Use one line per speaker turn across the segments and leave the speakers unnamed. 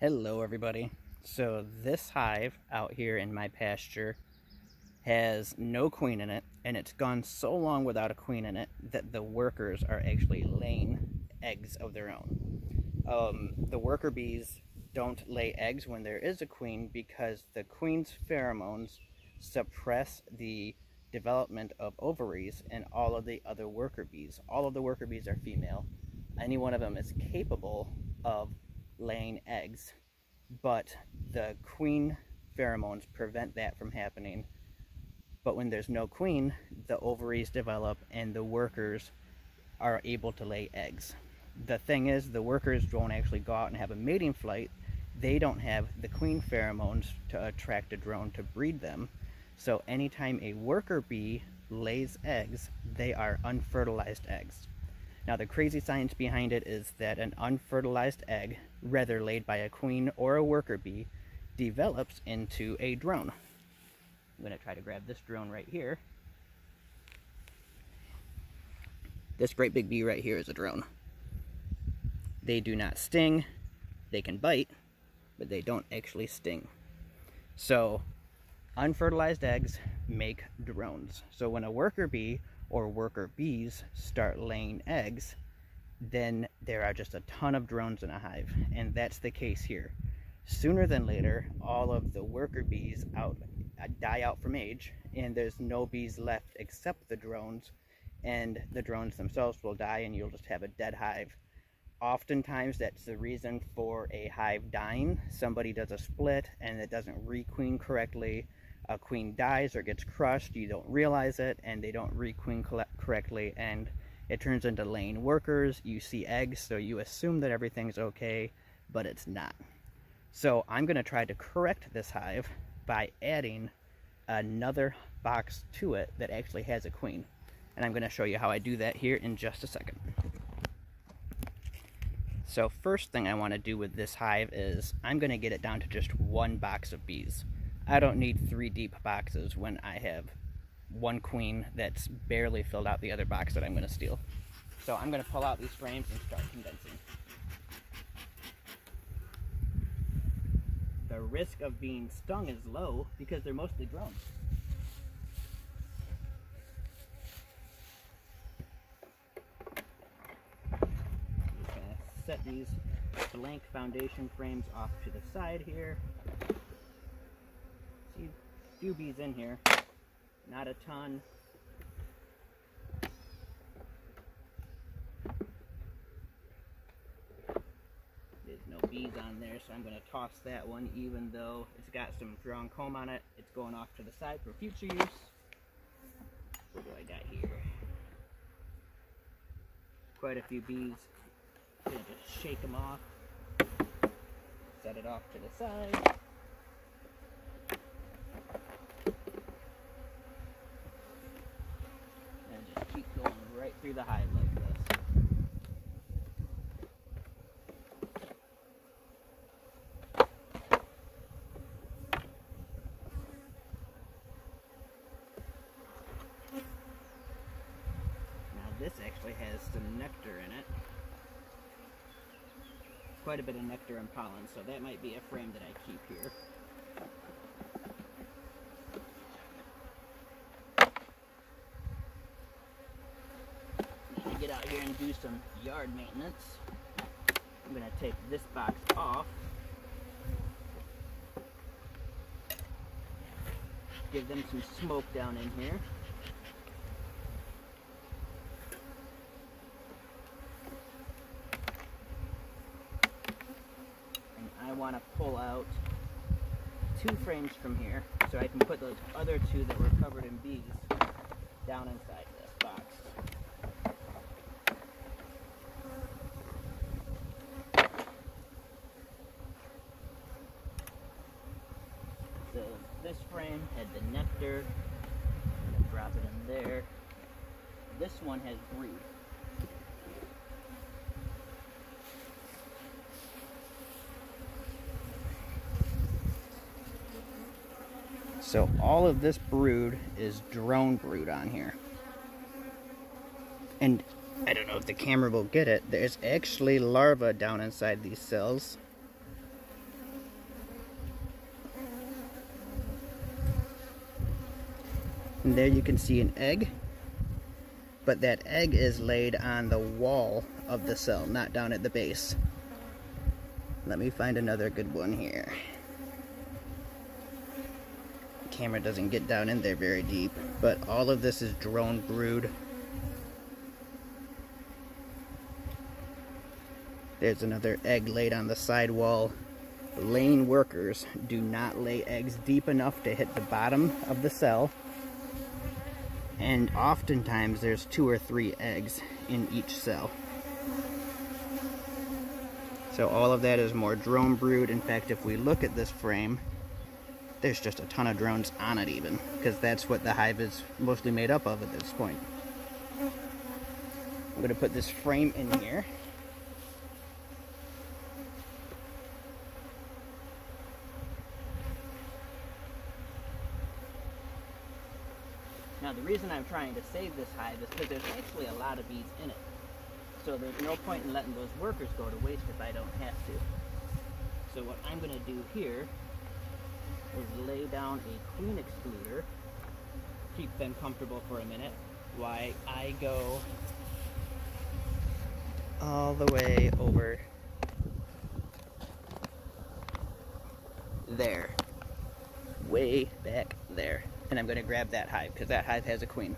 Hello everybody. So this hive out here in my pasture has no queen in it, and it's gone so long without a queen in it that the workers are actually laying eggs of their own. The worker bees don't lay eggs when there is a queen because the queen's pheromones suppress the development of ovaries in all of the other worker bees. All of the worker bees are female. Any one of them is capable of laying eggs, but the queen pheromones prevent that from happening. But when there's no queen, the ovaries develop and the workers are able to lay eggs. The thing is, the workers don't actually go out and have a mating flight. They don't have the queen pheromones to attract a drone to breed them. So anytime a worker bee lays eggs, they are unfertilized eggs. Now, the crazy science behind it is that an unfertilized egg, whether laid by a queen or a worker bee, develops into a drone. I'm going to try to grab this drone right here. This great big bee right here is a drone. They do not sting. They can bite, but they don't actually sting. So, unfertilized eggs make drones. So when a worker bee or worker bees start laying eggs, then there are just a ton of drones in a hive, and that's the case here. Sooner than later, all of the worker bees die out from age, and there's no bees left except the drones, and the drones themselves will die, and you'll just have a dead hive. Oftentimes, that's the reason for a hive dying. Somebody does a split, and it doesn't requeen correctly. A queen dies or gets crushed, you don't realize it, and they don't requeen correctly, and it turns into laying workers. You see eggs, so you assume that everything's okay, but it's not. So I'm going to try to correct this hive by adding another box to it that actually has a queen. And I'm going to show you how I do that here in just a second. So first thing I want to do with this hive is I'm going to get it down to just one box of bees. I don't need 3 deep boxes when I have one queen that's barely filled out the other box that I'm going to steal. So I'm going to pull out these frames and start condensing. The risk of being stung is low because they're mostly drones. Just going to set these blank foundation frames off to the side here. See a few bees in here, not a ton. There's no bees on there, so I'm going to toss that one, even though it's got some drawn comb on it. It's going off to the side for future use. What do I got here? Quite a few bees. I'm going to just shake them off, set it off to the side. Keep going right through the hive like this. Now this actually has some nectar in it. Quite a bit of nectar and pollen, so that might be a frame that I keep here. Get out here and do some yard maintenance. I'm going to take this box off, give them some smoke down in here. And I want to pull out 2 frames from here so I can put those other 2 that were covered in bees down inside this box. So this frame had the nectar. I'm going to drop it in there. This one has brood. So all of this brood is drone brood on here. And I don't know if the camera will get it, there's actually larvae down inside these cells. And there you can see an egg, but that egg is laid on the wall of the cell, not down at the base. Let me find another good one here. The camera doesn't get down in there very deep, but all of this is drone brood. There's another egg laid on the side wall. Laying workers do not lay eggs deep enough to hit the bottom of the cell, and oftentimes there's 2 or 3 eggs in each cell. So all of that is more drone brood. In fact, if we look at this frame, there's just a ton of drones on it even, because that's what the hive is mostly made up of at this point. I'm going to put this frame in here. Now the reason I'm trying to save this hive is because there's actually a lot of bees in it. So there's no point in letting those workers go to waste if I don't have to. So what I'm going to do here is lay down a queen excluder, keep them comfortable for a minute, while I go all the way over there, way back there. And I'm going to grab that hive, because that hive has a queen.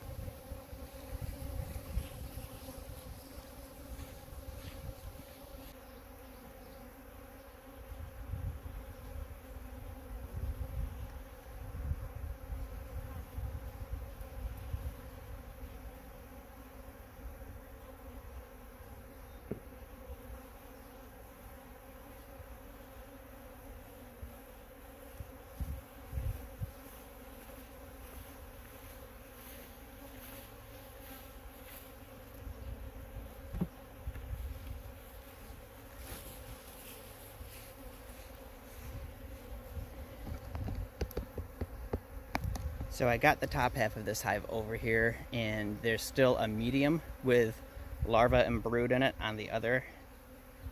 So I got the top half of this hive over here, and there's still a medium with larva and brood in it on the other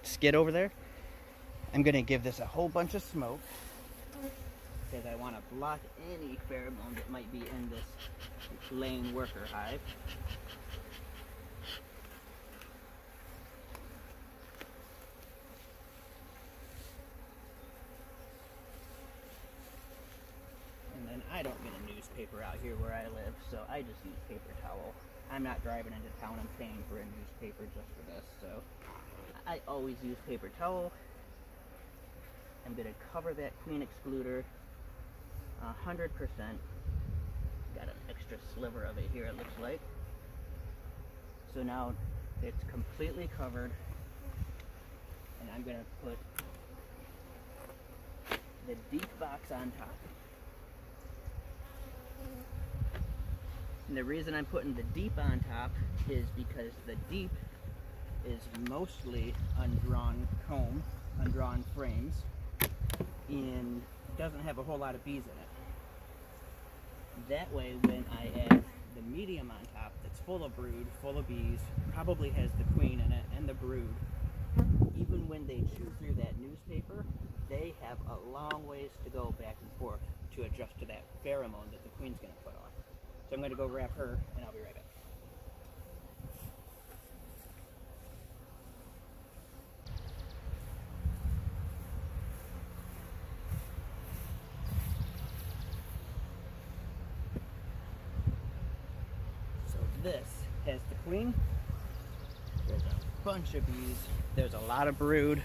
skid over there. I'm going to give this a whole bunch of smoke, because I want to block any pheromone that might be in this laying worker hive. I don't get a newspaper out here where I live, so I just use paper towel. I'm not driving into town and paying for a newspaper just for this, so I always use paper towel. I'm going to cover that queen excluder 100%. Got an extra sliver of it here, it looks like. So now it's completely covered, and I'm going to put the deep box on top. And the reason I'm putting the deep on top is because the deep is mostly undrawn comb, undrawn frames, and doesn't have a whole lot of bees in it. That way, when I add the medium on top that's full of brood, full of bees, probably has the queen in it and the brood, even when they chew through that newspaper, they have a long ways to go back and forth to adjust to that pheromone that the queen's going to put on. So I'm going to go grab her, and I'll be right back. So this has the queen. There's a bunch of bees. There's a lot of brood.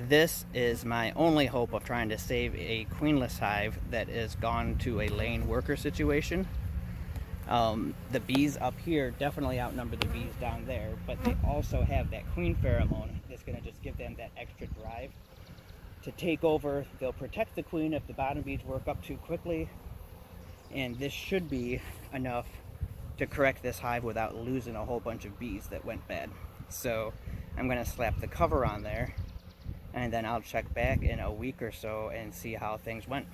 This is my only hope of trying to save a queenless hive that is gone to a laying worker situation. The bees up here definitely outnumber the bees down there, but they also have that queen pheromone that's going to just give them that extra drive to take over. They'll protect the queen if the bottom bees work up too quickly, and this should be enough to correct this hive without losing a whole bunch of bees that went bad. So I'm going to slap the cover on there, and then I'll check back in a week or so and see how things went.